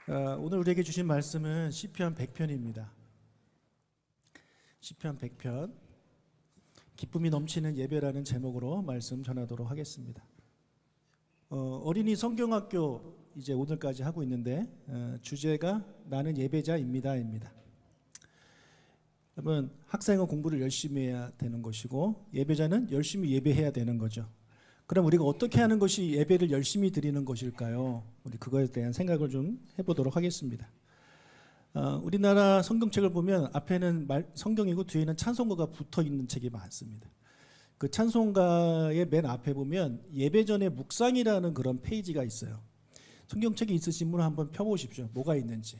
오늘 우리에게 주신 말씀은 시편 100편입니다. 시편 100편 기쁨이 넘치는 예배라는 제목으로 말씀 전하도록 하겠습니다. 어린이 성경학교 이제 오늘까지 하고 있는데 주제가 나는 예배자입니다입니다. 여러분, 학생은 공부를 열심히 해야 되는 것이고 예배자는 열심히 예배해야 되는 거죠. 그럼 우리가 어떻게 하는 것이 예배를 열심히 드리는 것일까요? 우리 그거에 대한 생각을 좀 해보도록 하겠습니다. 우리나라 성경책을 보면 앞에는 성경이고 뒤에는 찬송가가 붙어 있는 책이 많습니다. 그 찬송가의 맨 앞에 보면 예배 전에 묵상이라는 그런 페이지가 있어요. 성경책이 있으신 분은 한번 펴보십시오. 뭐가 있는지.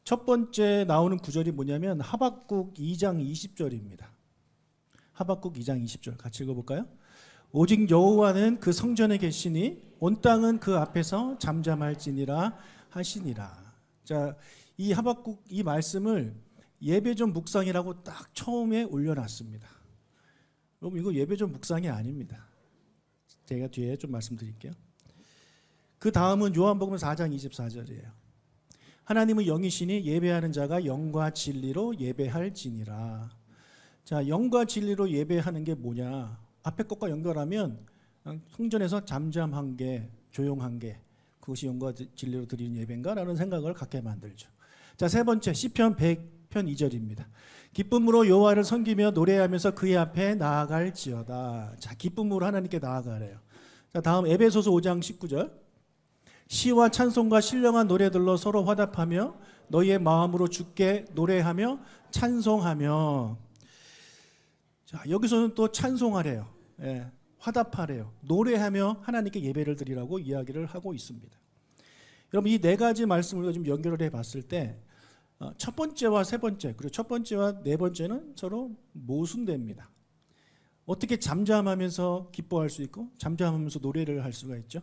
첫 번째 나오는 구절이 뭐냐면 하박국 2장 20절입니다. 하박국 2장 20절 같이 읽어볼까요? 오직 여호와는 그 성전에 계시니 온 땅은 그 앞에서 잠잠할지니라 하시니라. 자, 이 하박국 이 말씀을 예배 전 묵상이라고 딱 처음에 올려놨습니다. 여러분, 이거 예배 전 묵상이 아닙니다. 제가 뒤에 좀 말씀드릴게요. 그 다음은 요한복음 4장 24절이에요. 하나님은 영이시니 예배하는 자가 영과 진리로 예배할지니라. 자, 영과 진리로 예배하는 게 뭐냐? 앞에 것과 연결하면 성전에서 잠잠한 게, 조용한 게 그것이 영과 진리로 드리는 예배인가라는 생각을 갖게 만들죠. 자, 세 번째 시편 100편 2절입니다. 기쁨으로 여호와를 섬기며 노래하면서 그의 앞에 나아갈지어다. 자, 기쁨으로 하나님께 나아가래요. 자, 다음 에베소서 5장 19절. 시와 찬송과 신령한 노래들로 서로 화답하며 너희의 마음으로 주께 노래하며 찬송하며. 자, 여기서는 또 찬송하래요. 예, 화답하래요. 노래하며 하나님께 예배를 드리라고 이야기를 하고 있습니다. 여러분, 이 네 가지 말씀을 좀 연결을 해봤을 때 첫 번째와 세 번째, 그리고 첫 번째와 네 번째는 서로 모순됩니다. 어떻게 잠잠하면서 기뻐할 수 있고 잠잠하면서 노래를 할 수가 있죠?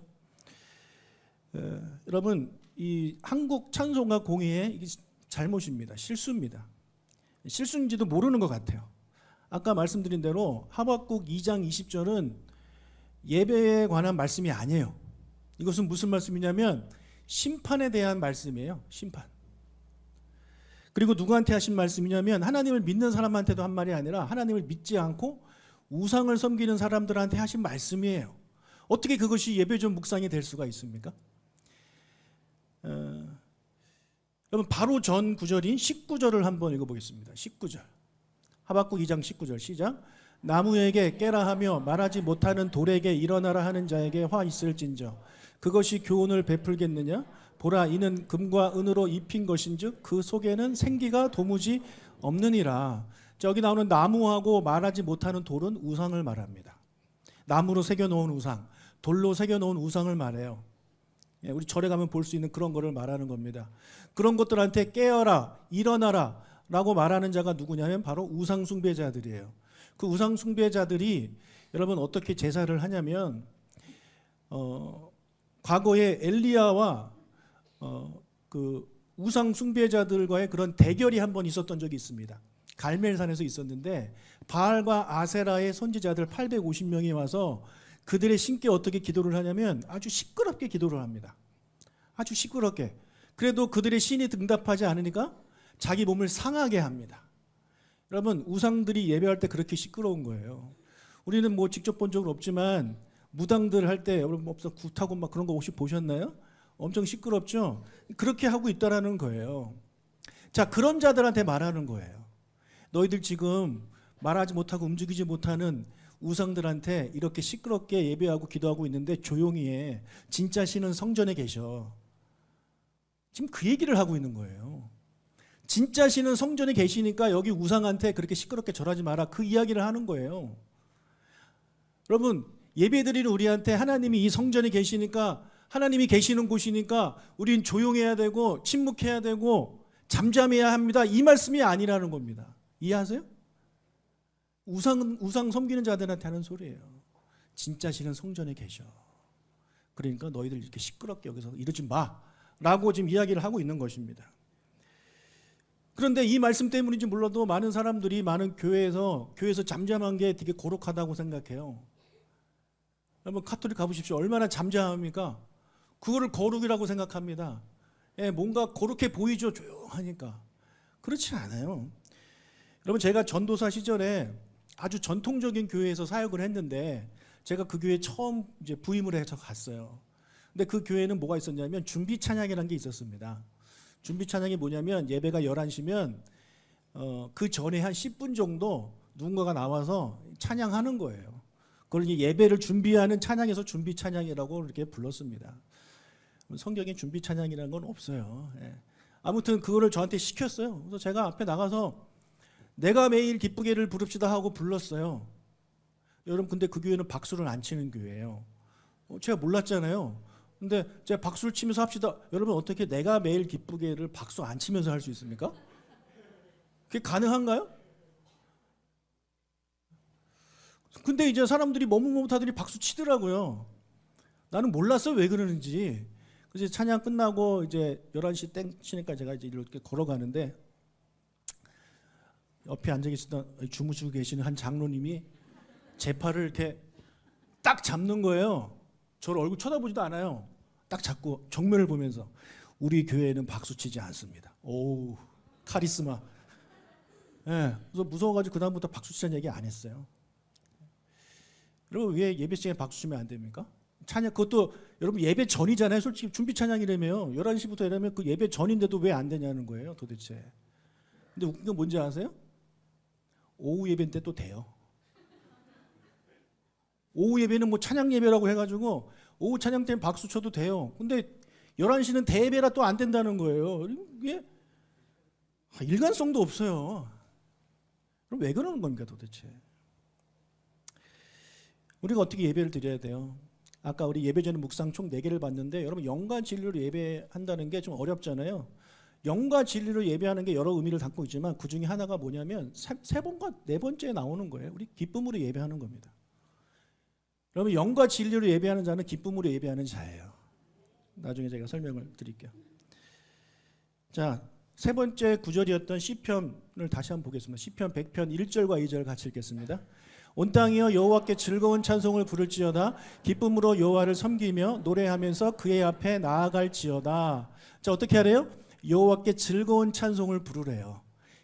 여러분, 이 한국 찬송가 공예의 이게 잘못입니다. 실수입니다. 실수인지도 모르는 것 같아요. 아까 말씀드린 대로 하박국 2장 20절은 예배에 관한 말씀이 아니에요. 이것은 무슨 말씀이냐면 심판에 대한 말씀이에요. 심판. 그리고 누구한테 하신 말씀이냐면 하나님을 믿는 사람한테도 한 말이 아니라 하나님을 믿지 않고 우상을 섬기는 사람들한테 하신 말씀이에요. 어떻게 그것이 예배 전 묵상이 될 수가 있습니까? 여러분, 바로 전 구절인 19절을 한번 읽어보겠습니다. 19절. 하박국 2장 19절 시작. 나무에게 깨라 하며 말하지 못하는 돌에게 일어나라 하는 자에게 화 있을진저 그것이 교훈을 베풀겠느냐? 보라, 이는 금과 은으로 입힌 것인즉 그 속에는 생기가 도무지 없느니라. 여기 나오는 나무하고 말하지 못하는 돌은 우상을 말합니다. 나무로 새겨놓은 우상, 돌로 새겨놓은 우상을 말해요. 우리 절에 가면 볼 수 있는 그런 거를 말하는 겁니다. 그런 것들한테 깨어라, 일어나라 라고 말하는 자가 누구냐면 바로 우상 숭배자들이에요. 그 우상 숭배자들이 여러분 어떻게 제사를 하냐면 과거에 엘리야와 그 우상 숭배자들과의 그런 대결이 한번 있었던 적이 있습니다. 갈멜산에서 있었는데 바알과 아세라의 선지자들 850명이 와서 그들의 신께 어떻게 기도를 하냐면 아주 시끄럽게 기도를 합니다. 아주 시끄럽게. 그래도 그들의 신이 응답하지 않으니까 자기 몸을 상하게 합니다. 여러분, 우상들이 예배할 때 그렇게 시끄러운 거예요. 우리는 뭐 직접 본 적은 없지만 무당들 할 때 여러분 없어 굿하고 막 그런 거 혹시 보셨나요? 엄청 시끄럽죠? 그렇게 하고 있다라는 거예요. 자, 그런 자들한테 말하는 거예요. 너희들 지금 말하지 못하고 움직이지 못하는 우상들한테 이렇게 시끄럽게 예배하고 기도하고 있는데 조용히 해. 진짜 신은 성전에 계셔. 지금 그 얘기를 하고 있는 거예요. 진짜 신은 성전에 계시니까 여기 우상한테 그렇게 시끄럽게 절하지 마라. 그 이야기를 하는 거예요. 여러분, 예배드리는 우리한테 하나님이 이 성전에 계시니까, 하나님이 계시는 곳이니까 우린 조용해야 되고 침묵해야 되고 잠잠해야 합니다. 이 말씀이 아니라는 겁니다. 이해하세요? 우상 섬기는 자들한테 하는 소리예요. 진짜 신은 성전에 계셔. 그러니까 너희들 이렇게 시끄럽게 여기서 이러지 마 라고 지금 이야기를 하고 있는 것입니다. 그런데 이 말씀 때문인지 몰라도 많은 사람들이 많은 교회에서 잠잠한 게 되게 거룩하다고 생각해요. 여러분, 카톨릭 가보십시오. 얼마나 잠잠합니까? 그거를 거룩이라고 생각합니다. 예, 뭔가 그렇게 보이죠. 조용하니까. 그렇지 않아요. 여러분, 제가 전도사 시절에 아주 전통적인 교회에서 사역을 했는데 제가 그 교회에 처음 이제 부임을 해서 갔어요. 근데 그 교회는 뭐가 있었냐면 준비 찬양이라는 게 있었습니다. 준비 찬양이 뭐냐면 예배가 11시면 그 전에 한 10분 정도 누군가가 나와서 찬양하는 거예요. 그걸 이제 예배를 준비하는 찬양에서 준비 찬양이라고 이렇게 불렀습니다. 성경에 준비 찬양이라는 건 없어요. 예. 아무튼 그거를 저한테 시켰어요. 그래서 제가 앞에 나가서 내가 매일 기쁘게를 부릅시다 하고 불렀어요. 여러분, 근데 그 교회는 박수를 안 치는 교회예요. 제가 몰랐잖아요. 근데 제가 박수를 치면서 합시다. 여러분, 어떻게 내가 매일 기쁘게를 박수 안 치면서 할 수 있습니까? 그게 가능한가요? 근데 이제 사람들이 머뭇머뭇하더니 박수 치더라고요. 나는 몰랐어, 왜 그러는지. 그래서 찬양 끝나고 이제 11시 땡 치니까 제가 이제 이렇게 걸어가는데 옆에 앉아 계시던 주무시고 계시는 한 장로님이 제 팔을 이렇게 딱 잡는 거예요. 저를 얼굴 쳐다보지도 않아요. 딱 잡고 정면을 보면서 우리 교회는 박수 치지 않습니다. 오우, 카리스마. 예, 그래서 무서워가지고 그 다음부터 박수 치자는 얘기 안 했어요. 여러분, 왜 예배 시간에 박수 치면 안 됩니까? 찬양, 그것도 여러분 예배 전이잖아요. 솔직히 준비 찬양이라며 11시부터 이러면 그 예배 전인데도 왜 안 되냐는 거예요, 도대체. 근데 웃긴 건 뭔지 아세요? 오후 예배 때 또 돼요. 오후 예배는 뭐 찬양 예배라고 해가지고 오후 찬양 때는 박수 쳐도 돼요. 근데 11시는 대예배라 또 안 된다는 거예요. 이게 일관성도 없어요. 그럼 왜 그러는 겁니까 도대체? 우리가 어떻게 예배를 드려야 돼요? 아까 우리 예배 전에 묵상 총 4개를 봤는데 여러분, 영과 진리로 예배한다는 게 좀 어렵잖아요. 영과 진리로 예배하는 게 여러 의미를 담고 있지만 그 중에 하나가 뭐냐면 3번과 4번째에 나오는 거예요. 우리 기쁨으로 예배하는 겁니다. 여러분, 영과 진리로 예배하는 자는 기쁨으로 예배하는 자예요. 나중에 제가 설명을 드릴게요. 자, 3번째 구절이었던 시편을 다시 한번 보겠습니다. 시편 100편 1절과 2절 같이 읽겠습니다. 온 땅이여 여호와께 즐거운 찬송을 부를지어다. 기쁨으로 여호와를 섬기며 노래하면서 그의 앞에 나아갈지어다. 자, 어떻게 하래요? 여호와께 즐거운 찬송을 부르래요.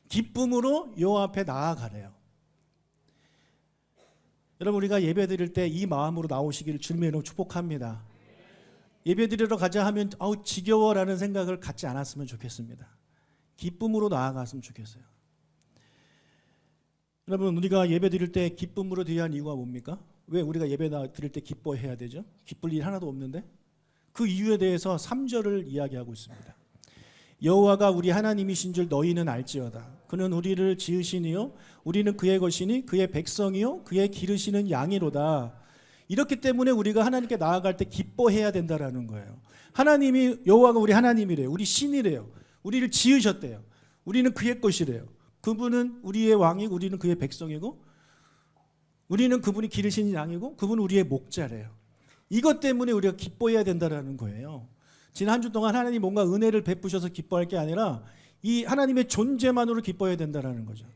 기쁨으로 여호와 앞에 나아가래요. 여러분, 우리가 예배 드릴 때 이 마음으로 나오시기를 주님으로 축복합니다. 예배 드리러 가자 하면 아우 지겨워라는 생각을 갖지 않았으면 좋겠습니다. 기쁨으로 나아갔으면 좋겠어요. 여러분, 우리가 예배 드릴 때 기쁨으로 드려야 하는 이유가 뭡니까? 왜 우리가 예배 드릴 때 기뻐해야 되죠? 기쁠 일 하나도 없는데? 그 이유에 대해서 3절을 이야기하고 있습니다. 여호와가 우리 하나님이신 줄 너희는 알지어다. 그는 우리를 지으시니요 우리는 그의 것이니 그의 백성이요 그의 기르시는 양이로다. 이렇기 때문에 우리가 하나님께 나아갈 때 기뻐해야 된다라는 거예요. 하나님이, 여호와가 우리 하나님이래요. 우리 신이래요. 우리를 지으셨대요. 우리는 그의 것이래요. 그분은 우리의 왕이고 우리는 그의 백성이고 우리는 그분이 기르시는 양이고 그분은 우리의 목자래요. 이것 때문에 우리가 기뻐해야 된다라는 거예요. 지난 한 주 동안 하나님 뭔가 은혜를 베푸셔서 기뻐할 게 아니라 이 하나님의 존재만으로 기뻐해야 된다라는 거죠.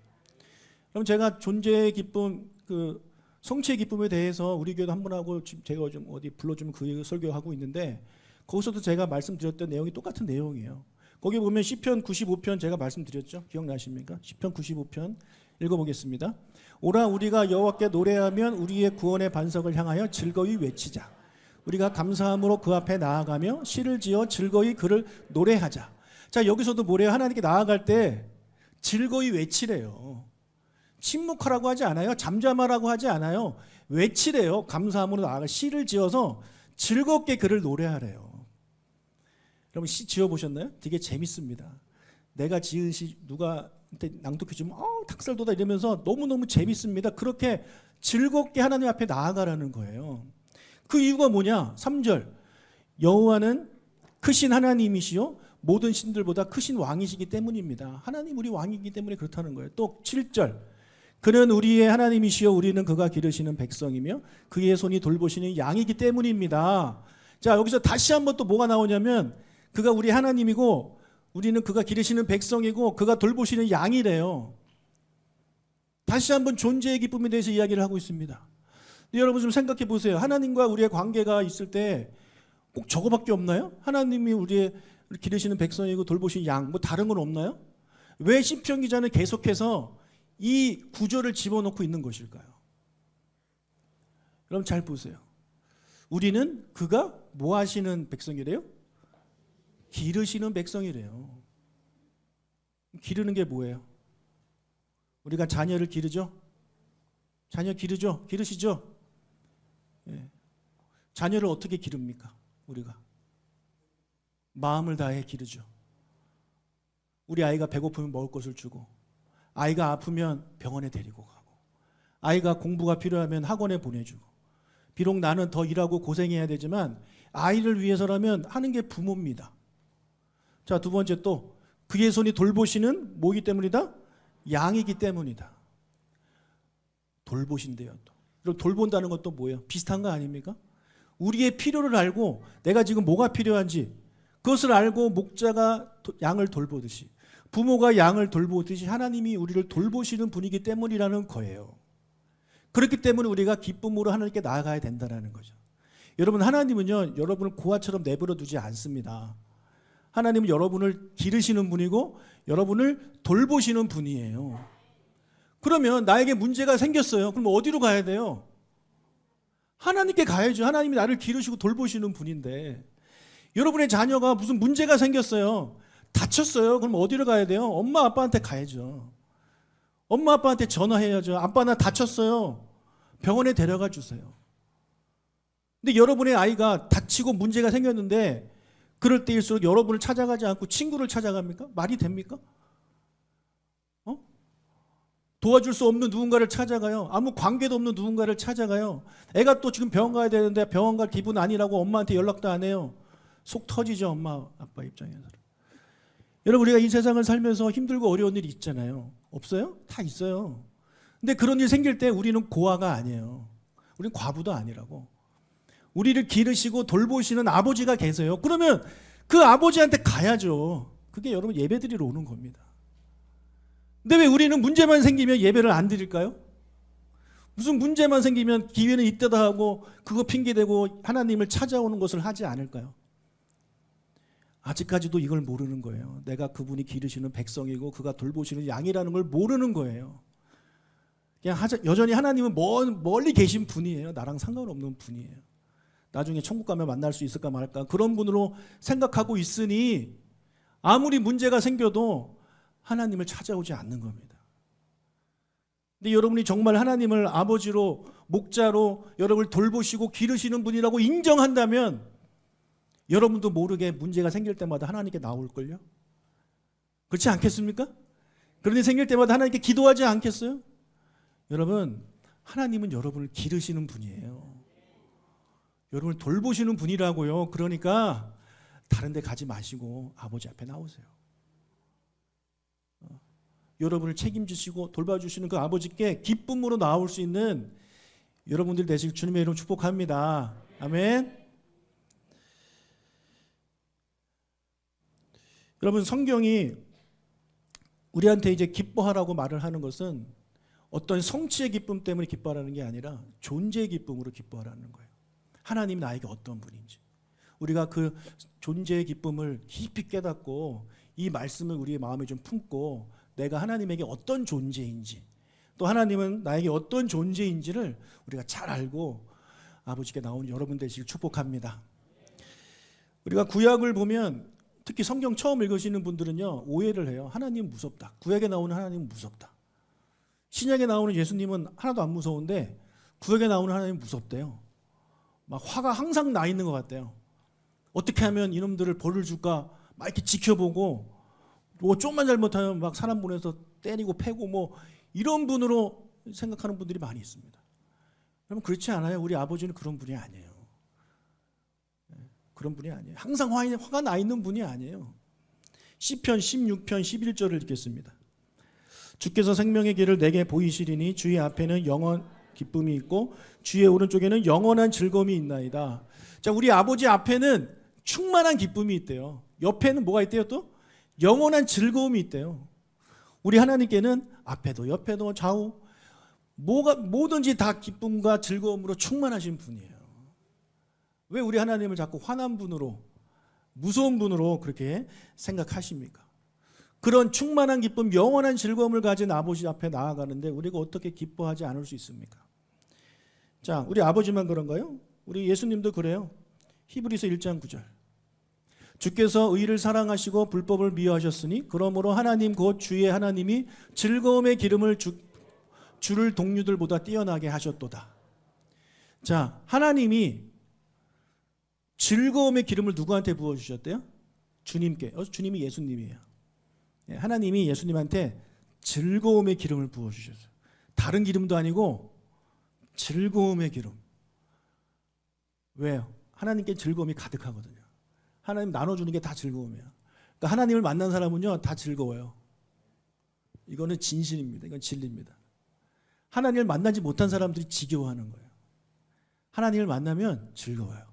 그럼 제가 존재의 기쁨, 그 성취의 기쁨에 대해서 우리 교회도 한 번 하고 제가 좀 어디 불러주면 그 설교하고 있는데 거기서도 제가 말씀드렸던 내용이 똑같은 내용이에요. 거기 보면 시편 95편 제가 말씀드렸죠. 기억나십니까? 시편 95편 읽어보겠습니다. 오라 우리가 여호와께 노래하면 우리의 구원의 반석을 향하여 즐거이 외치자. 우리가 감사함으로 그 앞에 나아가며 시를 지어 즐거이 그를 노래하자. 자, 여기서도 뭐래요? 하나님께 나아갈 때 즐거이 외치래요. 침묵하라고 하지 않아요. 잠잠하라고 하지 않아요. 외치래요. 감사함으로 나아가 시를 지어서 즐겁게 그를 노래하래요. 여러분, 시 지어보셨나요? 되게 재밌습니다. 내가 지은 시 누가 낭독해주면 닭살 돋아 이러면서 너무너무 재밌습니다. 그렇게 즐겁게 하나님 앞에 나아가라는 거예요. 그 이유가 뭐냐? 3절 여호와는 크신 하나님이시요 모든 신들보다 크신 왕이시기 때문입니다. 하나님 우리 왕이기 때문에 그렇다는 거예요. 또 7절 그는 우리의 하나님이시요 우리는 그가 기르시는 백성이며 그의 손이 돌보시는 양이기 때문입니다. 자, 여기서 다시 한번 또 뭐가 나오냐면 그가 우리 하나님이고 우리는 그가 기르시는 백성이고 그가 돌보시는 양이래요. 다시 한번 존재의 기쁨에 대해서 이야기를 하고 있습니다. 여러분 좀 생각해 보세요. 하나님과 우리의 관계가 있을 때 꼭 저거밖에 없나요? 하나님이 우리의 기르시는 백성이고 돌보신 양, 뭐 다른 건 없나요? 왜 시편 기자는 계속해서 이 구절을 집어넣고 있는 것일까요? 여러분 잘 보세요. 우리는 그가 뭐 하시는 백성이래요? 기르시는 백성이래요. 기르는 게 뭐예요? 우리가 자녀를 기르죠? 자녀 기르죠? 기르시죠? 예. 자녀를 어떻게 기릅니까? 우리가 마음을 다해 기르죠. 우리 아이가 배고프면 먹을 것을 주고, 아이가 아프면 병원에 데리고 가고, 아이가 공부가 필요하면 학원에 보내주고, 비록 나는 더 일하고 고생해야 되지만 아이를 위해서라면 하는 게 부모입니다. 자, 두 번째 또 그의 손이 돌보시는 뭐이기 때문이다? 양이기 때문이다. 돌보신대요. 또. 그럼 돌본다는 것도 뭐예요? 비슷한 거 아닙니까? 우리의 필요를 알고 내가 지금 뭐가 필요한지 그것을 알고 목자가 양을 돌보듯이, 부모가 양을 돌보듯이 하나님이 우리를 돌보시는 분이기 때문이라는 거예요. 그렇기 때문에 우리가 기쁨으로 하나님께 나아가야 된다는 거죠. 여러분, 하나님은요, 여러분을 고아처럼 내버려 두지 않습니다. 하나님은 여러분을 기르시는 분이고 여러분을 돌보시는 분이에요. 그러면 나에게 문제가 생겼어요. 그럼 어디로 가야 돼요? 하나님께 가야죠. 하나님이 나를 기르시고 돌보시는 분인데, 여러분의 자녀가 무슨 문제가 생겼어요. 다쳤어요. 그럼 어디로 가야 돼요? 엄마 아빠한테 가야죠. 엄마 아빠한테 전화해야죠. 아빠 나 다쳤어요. 병원에 데려가 주세요. 근데 여러분의 아이가 다치고 문제가 생겼는데 그럴 때일수록 여러분을 찾아가지 않고 친구를 찾아갑니까? 말이 됩니까? 도와줄 수 없는 누군가를 찾아가요. 아무 관계도 없는 누군가를 찾아가요. 애가 또 지금 병원 가야 되는데 병원 갈 기분 아니라고 엄마한테 연락도 안 해요. 속 터지죠, 엄마 아빠 입장에서. 여러분, 우리가 이 세상을 살면서 힘들고 어려운 일이 있잖아요. 없어요? 다 있어요. 근데 그런 일 생길 때 우리는 고아가 아니에요. 우리는 과부도 아니라고. 우리를 기르시고 돌보시는 아버지가 계세요. 그러면 그 아버지한테 가야죠. 그게 여러분 예배드리러 오는 겁니다. 근데 왜 우리는 문제만 생기면 예배를 안 드릴까요? 무슨 문제만 생기면 기회는 이때다 하고 그거 핑계대고 하나님을 찾아오는 것을 하지 않을까요? 아직까지도 이걸 모르는 거예요. 내가 그분이 기르시는 백성이고 그가 돌보시는 양이라는 걸 모르는 거예요. 그냥 여전히 하나님은 멀리 계신 분이에요. 나랑 상관없는 분이에요. 나중에 천국 가면 만날 수 있을까 말까 그런 분으로 생각하고 있으니 아무리 문제가 생겨도 하나님을 찾아오지 않는 겁니다. 근데 여러분이 정말 하나님을 아버지로, 목자로 여러분을 돌보시고 기르시는 분이라고 인정한다면 여러분도 모르게 문제가 생길 때마다 하나님께 나올걸요? 그렇지 않겠습니까? 그런 일 생길 때마다 하나님께 기도하지 않겠어요? 여러분, 하나님은 여러분을 기르시는 분이에요. 여러분을 돌보시는 분이라고요. 그러니까 다른 데 가지 마시고 아버지 앞에 나오세요. 여러분을 책임지시고 돌봐주시는 그 아버지께 기쁨으로 나올 수 있는 여러분들 되시길 주님의 이름으로 축복합니다. 아멘. 여러분, 성경이 우리한테 이제 기뻐하라고 말을 하는 것은 어떤 성취의 기쁨 때문에 기뻐하라는 게 아니라 존재의 기쁨으로 기뻐하라는 거예요. 하나님이 나에게 어떤 분인지 우리가 그 존재의 기쁨을 깊이 깨닫고 이 말씀을 우리의 마음에 좀 품고 내가 하나님에게 어떤 존재인지 또 하나님은 나에게 어떤 존재인지를 우리가 잘 알고 아버지께 나오는 여러분 되시길 축복합니다. 우리가 구약을 보면 특히 성경 처음 읽으시는 분들은요, 오해를 해요. 하나님 무섭다. 구약에 나오는 하나님은 무섭다. 신약에 나오는 예수님은 하나도 안 무서운데 구약에 나오는 하나님은 무섭대요. 막 화가 항상 나 있는 것 같대요. 어떻게 하면 이놈들을 벌을 줄까 막 이렇게 지켜보고 뭐 좀만 잘못하면 막 사람 보내서 때리고 패고 뭐 이런 분으로 생각하는 분들이 많이 있습니다. 여러분, 그렇지 않아요. 우리 아버지는 그런 분이 아니에요. 그런 분이 아니에요. 항상 화가 나 있는 분이 아니에요. 시편 16편 11절을 읽겠습니다. 주께서 생명의 길을 내게 보이시리니 주의 앞에는 영원 기쁨이 있고 주의 오른쪽에는 영원한 즐거움이 있나이다. 자, 우리 아버지 앞에는 충만한 기쁨이 있대요. 옆에는 뭐가 있대요? 또 영원한 즐거움이 있대요. 우리 하나님께는 앞에도 옆에도 좌우 뭐든지 다 기쁨과 즐거움으로 충만하신 분이에요. 왜 우리 하나님을 자꾸 화난 분으로 무서운 분으로 그렇게 생각하십니까? 그런 충만한 기쁨, 영원한 즐거움을 가진 아버지 앞에 나아가는데 우리가 어떻게 기뻐하지 않을 수 있습니까? 자, 우리 아버지만 그런가요? 우리 예수님도 그래요. 히브리서 1장 9절. 주께서 의를 사랑하시고 불법을 미워하셨으니 그러므로 하나님 곧 주의 하나님이 즐거움의 기름을 주를 동류들보다 뛰어나게 하셨도다. 자, 하나님이 즐거움의 기름을 누구한테 부어주셨대요? 주님께. 주님이 예수님이에요. 하나님이 예수님한테 즐거움의 기름을 부어주셨어요. 다른 기름도 아니고 즐거움의 기름. 왜요? 하나님께 즐거움이 가득하거든요. 하나님 나눠주는 게 다 즐거움이에요. 그러니까 하나님을 만난 사람은요 다 즐거워요. 이거는 진실입니다. 이건 진리입니다. 하나님을 만나지 못한 사람들이 지겨워하는 거예요. 하나님을 만나면 즐거워요.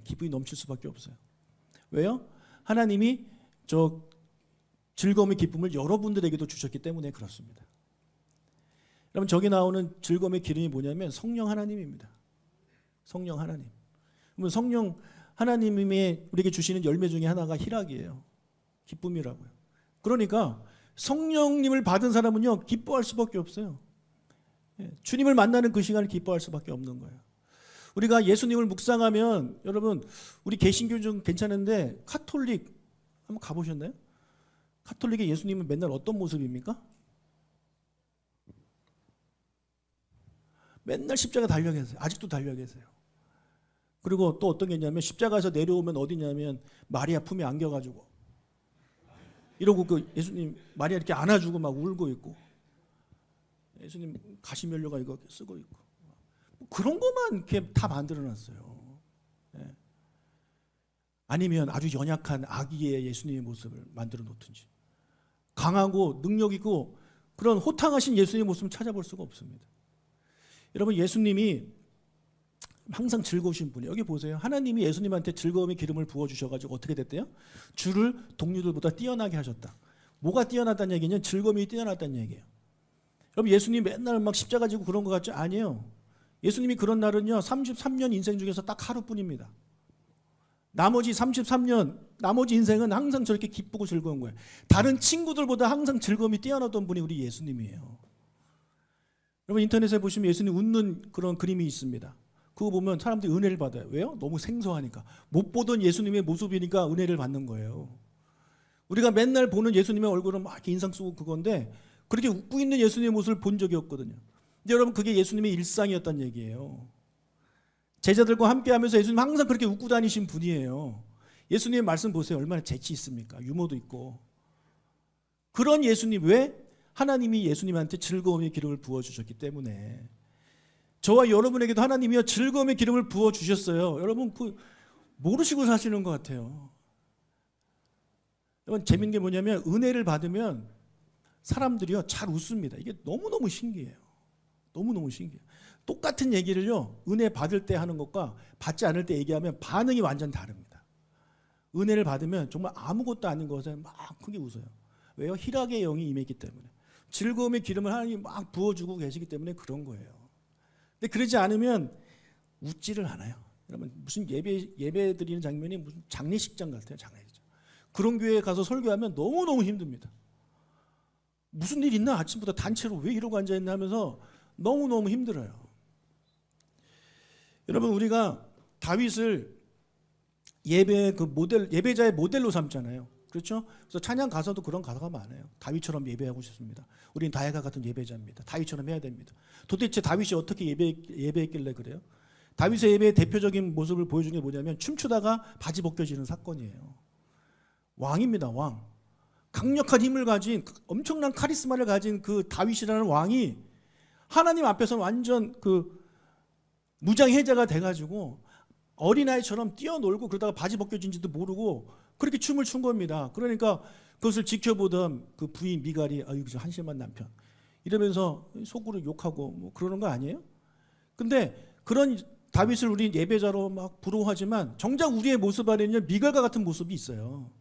기쁨이 넘칠 수밖에 없어요. 왜요? 하나님이 저 즐거움의 기쁨을 여러분들에게도 주셨기 때문에 그렇습니다. 여러분, 저기 나오는 즐거움의 기름이 뭐냐면 성령 하나님입니다. 성령 하나님. 그러면 성령 하나님이 우리에게 주시는 열매 중에 하나가 희락이에요. 기쁨이라고요. 그러니까 성령님을 받은 사람은요 기뻐할 수밖에 없어요. 주님을 만나는 그 시간을 기뻐할 수밖에 없는 거예요. 우리가 예수님을 묵상하면, 여러분 우리 개신교 좀 괜찮은데 카톨릭 한번 가보셨나요? 카톨릭의 예수님은 맨날 어떤 모습입니까? 맨날 십자가 달려 계세요. 아직도 달려 계세요. 그리고 또 어떤 게 있냐면 십자가에서 내려오면 어디냐면 마리아 품에 안겨가지고 이러고 그 예수님 마리아 이렇게 안아주고 막 울고 있고, 예수님 가시면류가 이거 쓰고 있고, 그런 것만 이렇게 다 만들어놨어요. 아니면 아주 연약한 아기의 예수님의 모습을 만들어 놓든지, 강하고 능력 있고 그런 호탕하신 예수님의 모습을 찾아볼 수가 없습니다. 여러분, 예수님이 항상 즐거우신 분이에요. 여기 보세요. 하나님이 예수님한테 즐거움의 기름을 부어주셔가지고 어떻게 됐대요? 주를 동료들보다 뛰어나게 하셨다. 뭐가 뛰어났다는 얘기냐? 즐거움이 뛰어났다는 얘기예요. 여러분, 예수님 맨날 막 십자가 지고 그런 것 같죠? 아니에요. 예수님이 그런 날은요 33년 인생 중에서 딱 하루뿐입니다. 나머지 33년, 나머지 인생은 항상 저렇게 기쁘고 즐거운 거예요. 다른 친구들보다 항상 즐거움이 뛰어나던 분이 우리 예수님이에요. 여러분, 인터넷에 보시면 예수님 웃는 그런 그림이 있습니다. 그거 보면 사람들이 은혜를 받아요. 왜요? 너무 생소하니까. 못 보던 예수님의 모습이니까 은혜를 받는 거예요. 우리가 맨날 보는 예수님의 얼굴은 막 이렇게 인상 쓰고 그건데, 그렇게 웃고 있는 예수님의 모습을 본 적이 없거든요. 근데 여러분, 그게 예수님의 일상이었단 얘기예요. 제자들과 함께하면서 예수님 항상 그렇게 웃고 다니신 분이에요. 예수님의 말씀 보세요. 얼마나 재치 있습니까? 유머도 있고. 그런 예수님, 왜? 하나님이 예수님한테 즐거움의 기름을 부어주셨기 때문에. 저와 여러분에게도 하나님이요 즐거움의 기름을 부어주셨어요. 여러분, 그 모르시고 사시는 것 같아요. 여러분, 재밌는 게 뭐냐면 은혜를 받으면 사람들이요 잘 웃습니다. 이게 너무너무 신기해요. 너무너무 신기해요. 똑같은 얘기를요 은혜 받을 때 하는 것과 받지 않을 때 얘기하면 반응이 완전 다릅니다. 은혜를 받으면 정말 아무것도 아닌 것에 막 크게 웃어요. 왜요? 희락의 영이 임했기 때문에. 즐거움의 기름을 하나님이 막 부어주고 계시기 때문에 그런 거예요. 근데 그러지 않으면 웃지를 않아요. 여러분, 무슨 예배 드리는 장면이 무슨 장례식장 같아요. 장례식장. 그런 교회에 가서 설교하면 너무너무 힘듭니다. 무슨 일 있나? 아침부터 단체로 왜 이러고 앉아있나 하면서 너무너무 힘들어요. 여러분, 우리가 다윗을 예배의 그 모델, 예배자의 모델로 삼잖아요. 그렇죠? 그래서 찬양 가사도 그런 가사가 많아요. 다윗처럼 예배하고 싶습니다. 우리는 다윗과 같은 예배자입니다. 다윗처럼 해야 됩니다. 도대체 다윗이 어떻게 예배했길래 그래요? 다윗의 예배의 대표적인 모습을 보여준 게 뭐냐면 춤추다가 바지 벗겨지는 사건이에요. 왕입니다. 왕. 강력한 힘을 가진, 엄청난 카리스마를 가진 그 다윗이라는 왕이 하나님 앞에서 완전 그 무장해제가 돼가지고 어린아이처럼 뛰어놀고 그러다가 바지 벗겨진지도 모르고 그렇게 춤을 춘 겁니다. 그러니까 그것을 지켜보던 그 부인 미갈이 아유 저 한심한 남편 이러면서 속으로 욕하고 뭐 그러는 거 아니에요? 근데 그런 다윗을 우리 예배자로 막 부러워하지만 정작 우리의 모습 안에는 미갈과 같은 모습이 있어요.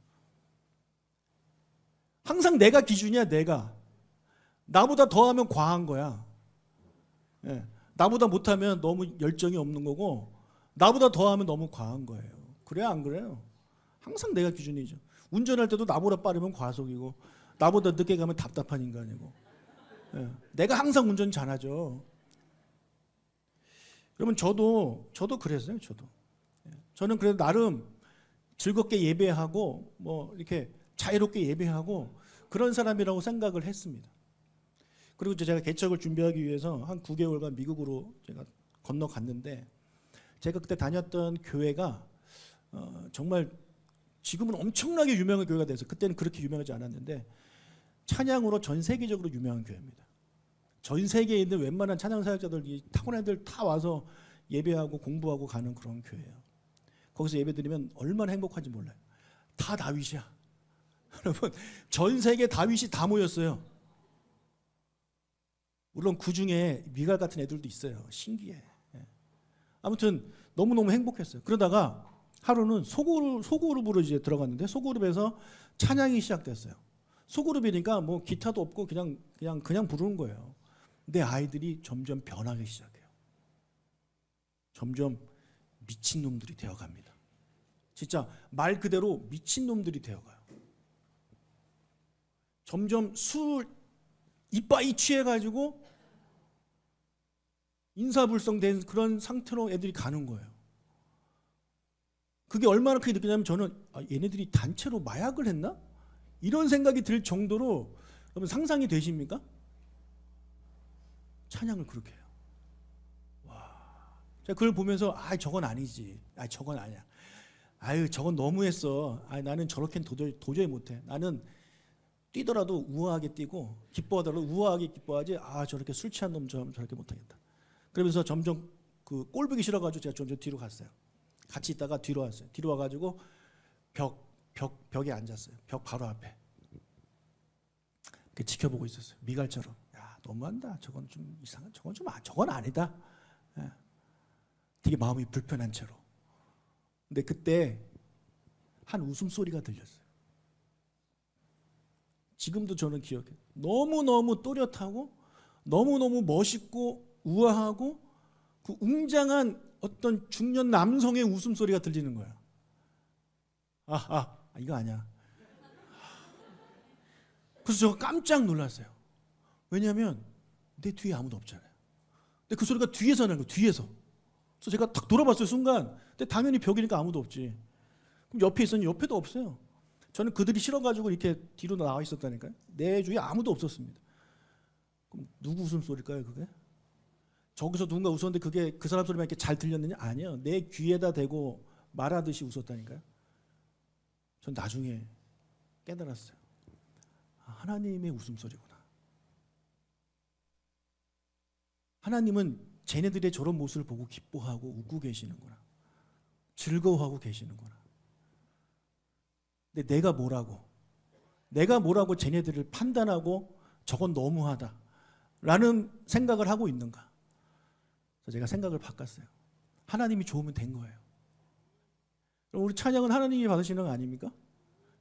항상 내가 기준이야. 내가 나보다 더하면 과한 거야. 예. 나보다 못하면 너무 열정이 없는 거고 나보다 더하면 너무 과한 거예요. 그래요, 안 그래요? 항상 내가 기준이죠. 운전할 때도 나보다 빠르면 과속이고 나보다 늦게 가면 답답한 인간이고. 예. 내가 항상 운전 잘하죠. 그러면 저도 그랬어요. 예. 저는 그래도 나름 즐겁게 예배하고 뭐 이렇게 자유롭게 예배하고 그런 사람이라고 생각을 했습니다. 그리고 제가 개척을 준비하기 위해서 한 9개월간 미국으로 제가 건너갔는데 제가 그때 다녔던 교회가 정말 지금은 엄청나게 유명한 교회가 돼서 그때는 그렇게 유명하지 않았는데 찬양으로 전 세계적으로 유명한 교회입니다. 전 세계에 있는 웬만한 찬양 사역자들, 타고난 애들 다 와서 예배하고 공부하고 가는 그런 교회예요. 거기서 예배 드리면 얼마나 행복한지 몰라요. 다 다윗이야. 여러분, 전 세계 다윗이 다 모였어요. 물론 그 중에 미갈 같은 애들도 있어요. 신기해. 아무튼 너무너무 행복했어요. 그러다가 하루는 소그룹으로 이제 들어갔는데 소그룹에서 찬양이 시작됐어요. 소그룹이니까 뭐 기타도 없고 그냥 부르는 거예요. 내 아이들이 점점 변하기 시작해요. 점점 미친놈들이 되어갑니다. 진짜 말 그대로 미친놈들이 되어가요. 점점 술 이빠이 취해가지고 인사불성된 그런 상태로 애들이 가는 거예요. 그게 얼마나 크게 느끼냐면 저는 얘네들이 단체로 마약을 했나? 이런 생각이 들 정도로 여러분 상상이 되십니까? 찬양을 그렇게 해요. 와, 제가 그걸 보면서 저건 아니지. 저건 아니야. 저건 너무했어. 나는 저렇게는 도저히 못해. 나는 뛰더라도 우아하게 뛰고 기뻐하더라도 우아하게 기뻐하지. 저렇게 술 취한 놈 저렇게 못하겠다. 그러면서 점점 그 꼴보기 싫어가지고 제가 점점 뒤로 갔어요. 같이 있다가 뒤로 왔어요. 뒤로 와가지고 벽에 앉았어요. 벽 바로 앞에. 이렇게 지켜보고 있었어요. 미갈처럼. 야, 너무한다. 저건 좀 이상한. 저건 아니다. 예. 되게 마음이 불편한 채로. 근데 그때 한 웃음소리가 들렸어요. 지금도 저는 기억해요. 너무너무 또렷하고 너무너무 멋있고 우아하고 그 웅장한 어떤 중년 남성의 웃음소리가 들리는 거야. 이거 아니야. 그래서 제가 깜짝 놀랐어요. 왜냐하면 내 뒤에 아무도 없잖아요. 근데 그 소리가 뒤에서 나는 거예요. 뒤에서. 그래서 제가 딱 돌아봤어요. 순간. 근데 당연히 벽이니까 아무도 없지. 그럼 옆에 있었는데 옆에도 없어요. 저는 그들이 싫어가지고 이렇게 뒤로 나와 있었다니까요. 내 주위에 아무도 없었습니다. 그럼 누구 웃음소리일까요 그게? 저기서 누군가 웃었는데 그게 그 사람 소리만 이렇게 잘 들렸느냐? 아니요. 내 귀에다 대고 말하듯이 웃었다니까요. 전 나중에 깨달았어요. 하나님의 웃음소리구나. 하나님은 쟤네들의 저런 모습을 보고 기뻐하고 웃고 계시는구나. 즐거워하고 계시는구나. 근데 내가 뭐라고 쟤네들을 판단하고 저건 너무하다 라는 생각을 하고 있는가. 그래서 제가 생각을 바꿨어요. 하나님이 좋으면 된 거예요. 그럼 우리 찬양은 하나님이 받으시는 거 아닙니까?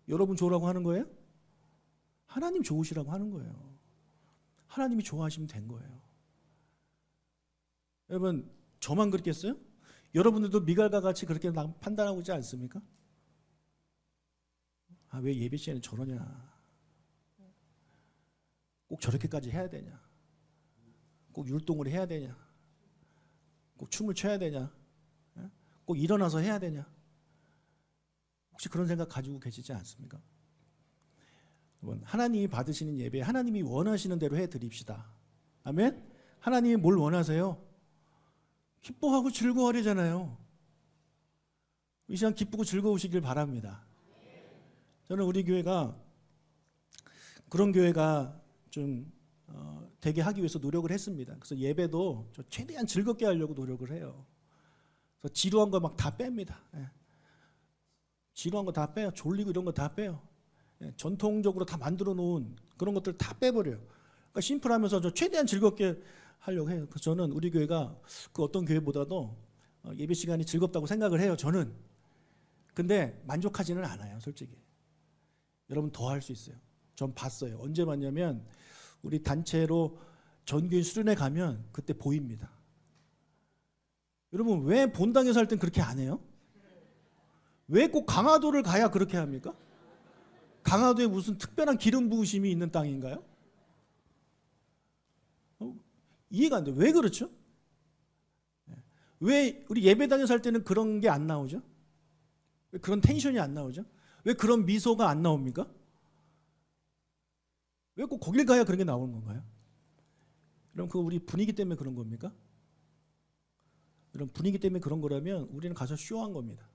여러분 좋으라고 하는 거예요? 하나님 좋으시라고 하는 거예요. 하나님이 좋아하시면 된 거예요. 여러분 저만 그렇겠어요? 여러분들도 미갈과 같이 그렇게 판단하고 있지 않습니까? 왜 예배 시에는 저러냐? 꼭 저렇게까지 해야 되냐? 꼭 율동을 해야 되냐? 꼭 춤을 춰야 되냐? 꼭 일어나서 해야 되냐? 혹시 그런 생각 가지고 계시지 않습니까? 하나님이 받으시는 예배, 하나님이 원하시는 대로 해드립시다. 아멘? 하나님이 뭘 원하세요? 기뻐하고 즐거워하려잖아요. 이 시간 기쁘고 즐거우시길 바랍니다. 저는 우리 교회가 그런 교회가 좀 되게 하기 위해서 노력을 했습니다. 그래서 예배도 최대한 즐겁게 하려고 노력을 해요. 그래서 지루한 거 막 다 뺍니다. 지루한 거 다 빼요. 졸리고 이런 거 다 빼요. 전통적으로 다 만들어 놓은 그런 것들 다 빼버려요. 그러니까 심플하면서 최대한 즐겁게 하려고 해요. 그래서 저는 우리 교회가 그 어떤 교회보다도 예배 시간이 즐겁다고 생각을 해요. 저는. 근데 만족하지는 않아요. 솔직히. 여러분 더 할 수 있어요. 전 봤어요. 언제 봤냐면 우리 단체로 전교인 수련회 가면 그때 보입니다. 여러분 왜 본당에서 할 땐 그렇게 안 해요? 왜 꼭 강화도를 가야 그렇게 합니까? 강화도에 무슨 특별한 기름 부으심이 있는 땅인가요? 이해가 안 돼요. 왜 그렇죠? 왜 우리 예배당에서 할 때는 그런 게 안 나오죠? 왜 그런 텐션이 안 나오죠? 왜 그런 미소가 안 나옵니까? 왜 꼭 거길 가야 그런 게 나오는 건가요? 그럼 그 우리 분위기 때문에 그런 겁니까? 이런 분위기 때문에 그런 거라면 우리는 가서 쇼한 겁니다.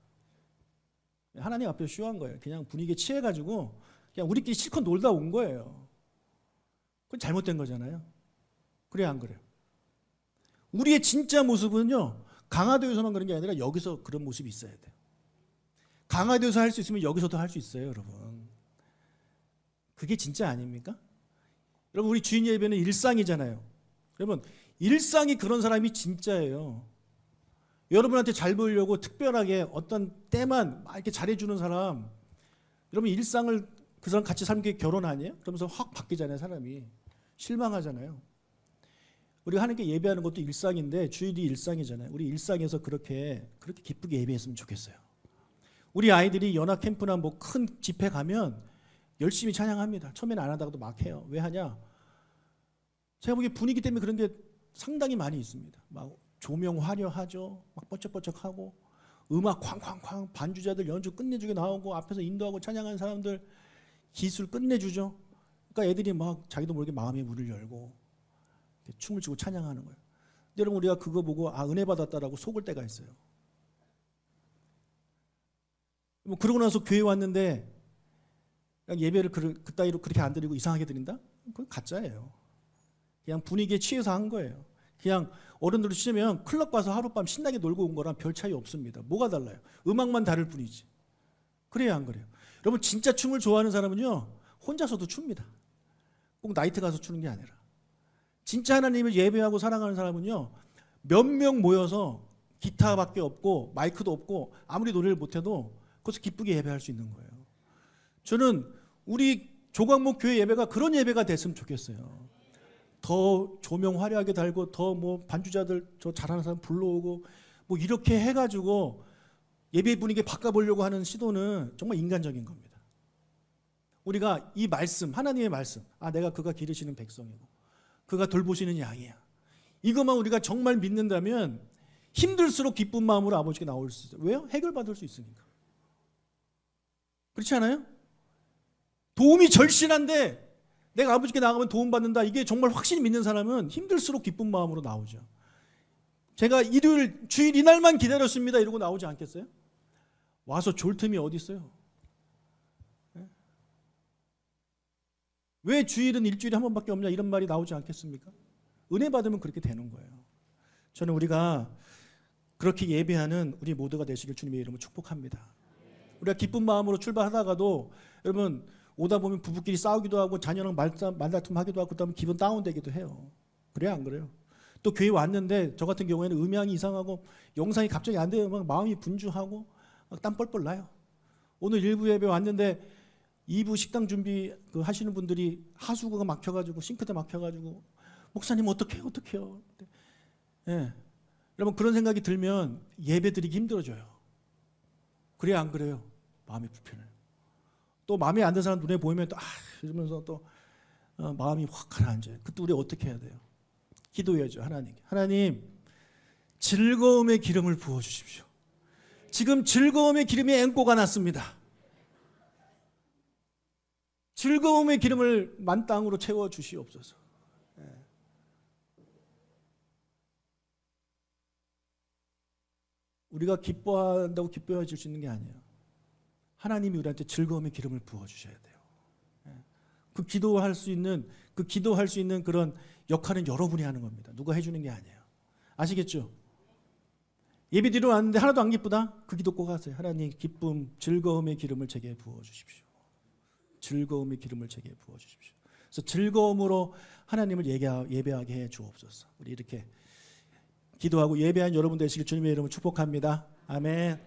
하나님 앞에서 쇼한 거예요. 그냥 분위기에 취해가지고 그냥 우리끼리 실컷 놀다 온 거예요. 그건 잘못된 거잖아요. 그래야 안 그래요? 우리의 진짜 모습은요, 강화도에서만 그런 게 아니라 여기서 그런 모습이 있어야 돼요. 강화도에서 할 수 있으면 여기서도 할 수 있어요, 여러분. 그게 진짜 아닙니까? 여러분, 우리 주인 예배는 일상이잖아요. 여러분, 일상이 그런 사람이 진짜예요. 여러분한테 잘 보이려고 특별하게 어떤 때만 막 이렇게 잘해주는 사람, 여러분 일상을 그 사람 같이 살면 게 결혼 아니에요? 그러면서 확 바뀌잖아요, 사람이. 실망하잖아요. 우리가 하나님께 예배하는 것도 일상인데 주일이 일상이잖아요. 우리 일상에서 그렇게 기쁘게 예배했으면 좋겠어요. 우리 아이들이 연합 캠프나 뭐 큰 집회 가면 열심히 찬양합니다. 처음에는 안 하다가도 막 해요. 왜 하냐? 제가 보기에 분위기 때문에 그런 게 상당히 많이 있습니다. 막 조명 화려하죠. 막 뻗쩍뻗쩍하고 음악 쾅쾅쾅 반주자들 연주 끝내주게 나오고 앞에서 인도하고 찬양하는 사람들 기술 끝내주죠. 그러니까 애들이 막 자기도 모르게 마음의 문을 열고 춤을 추고 찬양하는 거예요. 근데 여러분 우리가 그거 보고 은혜 받았다라고 속을 때가 있어요. 뭐 그러고 나서 교회 왔는데 예배를 그따위로 그렇게 안 드리고 이상하게 드린다? 그건 가짜예요. 그냥 분위기에 취해서 한 거예요. 그냥 어른들로 치면 클럽 가서 하룻밤 신나게 놀고 온 거랑 별 차이 없습니다. 뭐가 달라요? 음악만 다를 뿐이지. 그래야 안 그래요? 여러분 진짜 춤을 좋아하는 사람은요 혼자서도 춥니다. 꼭 나이트 가서 추는 게 아니라 진짜 하나님을 예배하고 사랑하는 사람은요 몇 명 모여서 기타밖에 없고 마이크도 없고 아무리 노래를 못해도 거기서 기쁘게 예배할 수 있는 거예요. 저는 우리 조광목 교회 예배가 그런 예배가 됐으면 좋겠어요. 더 조명 화려하게 달고 더 뭐 반주자들 저 잘하는 사람 불러오고 뭐 이렇게 해가지고 예배 분위기 바꿔보려고 하는 시도는 정말 인간적인 겁니다. 우리가 이 말씀 하나님의 말씀 내가 그가 기르시는 백성이고 그가 돌보시는 양이야. 이것만 우리가 정말 믿는다면 힘들수록 기쁜 마음으로 아버지께 나올 수 있어요. 왜요? 해결받을 수 있으니까. 그렇지 않아요? 도움이 절실한데 내가 아버지께 나가면 도움받는다. 이게 정말 확실히 믿는 사람은 힘들수록 기쁜 마음으로 나오죠. 제가 일요일 주일 이날만 기다렸습니다 이러고 나오지 않겠어요? 와서 졸 틈이 어디 있어요? 왜 주일은 일주일에 한 번밖에 없냐 이런 말이 나오지 않겠습니까? 은혜 받으면 그렇게 되는 거예요. 저는 우리가 그렇게 예배하는 우리 모두가 되시길 주님의 이름으로 축복합니다. 우리가 기쁜 마음으로 출발하다가도 여러분 오다 보면 부부끼리 싸우기도 하고 자녀랑 말다툼하기도 하고 그다음에 기분 다운되기도 해요. 그래요 안 그래요? 또 교회 왔는데 저 같은 경우에는 음향이 이상하고 영상이 갑자기 안 돼요. 막 마음이 분주하고 막 땀 뻘뻘 나요. 오늘 1부 예배 왔는데 2부 식당 준비 하시는 분들이 하수구가 막혀가지고 싱크대 막혀가지고 목사님 어떡해요? 예. 여러분 그런 생각이 들면 예배 드리기 힘들어져요. 그래야 안 그래요? 마음이 불편해요. 또 마음에 안 드는 사람 눈에 보이면 또 이러면서 또 마음이 확 가라앉아요. 그때 우리 어떻게 해야 돼요? 기도해야죠. 하나님 즐거움의 기름을 부어주십시오. 지금 즐거움의 기름이 앵꼬가 났습니다. 즐거움의 기름을 만땅으로 채워주시옵소서. 우리가 기뻐한다고 기뻐해 줄 수 있는 게 아니에요. 하나님이 우리한테 즐거움의 기름을 부어주셔야 돼요. 그 기도할 수 있는 그런 역할은 여러분이 하는 겁니다. 누가 해주는 게 아니에요. 아시겠죠? 예배 드리러 왔는데 하나도 안 기쁘다? 그 기도 꼭 하세요. 하나님 기쁨, 즐거움의 기름을 제게 부어주십시오. 즐거움의 기름을 제게 부어주십시오. 그래서 즐거움으로 하나님을 예배하게 해 주옵소서. 우리 이렇게 기도하고 예배한 여러분 되시길 주님의 이름으로 축복합니다. 아멘.